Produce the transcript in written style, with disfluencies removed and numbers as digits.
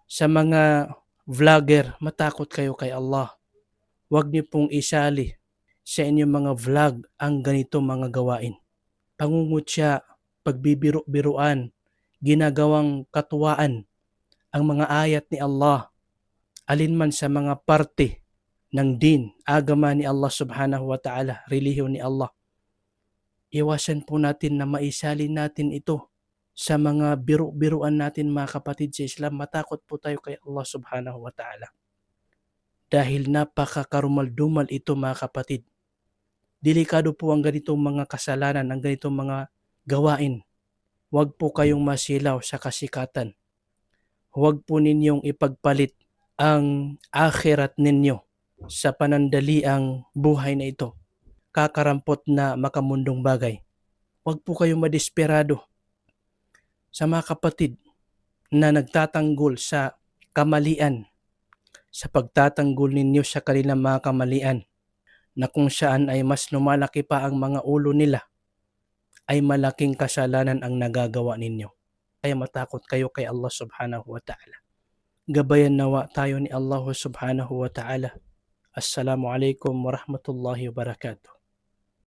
Sa mga vlogger, matakot kayo kay Allah. Huwag niyo pong isali sa inyong mga vlog ang ganito mga gawain. Pangungutya, pagbibiro-biruan, ginagawang katuwaan ang mga ayat ni Allah, alinman sa mga parte ng din, agama ni Allah subhanahu wa ta'ala, relihiyon ni Allah. Iwasan po natin na maisali natin ito sa mga biro-biruan natin mga kapatid sa Islam. Matakot po tayo kay Allah subhanahu wa ta'ala. Dahil napakakarumal-dumal ito mga kapatid. Delikado po ang ganitong mga kasalanan, ang ganitong mga gawain. Huwag po kayong masilaw sa kasikatan. Huwag po ninyong ipagpalit ang akhirat ninyo sa panandaliang buhay na ito. Kakarampot na makamundong bagay. Huwag po kayong madesperado sa mga kapatid na nagtatanggol sa kamalian, sa pagtatanggol ninyo sa kanilang mga kamalian, na kung saan ay mas lumalaki pa ang mga ulo nila, ay malaking kasalanan ang nagagawa ninyo. Kaya matakot kayo kay Allah subhanahu wa ta'ala. Gabayan nawa tayo ni Allah subhanahu wa ta'ala. Assalamu alaikum warahmatullahi wabarakatuh.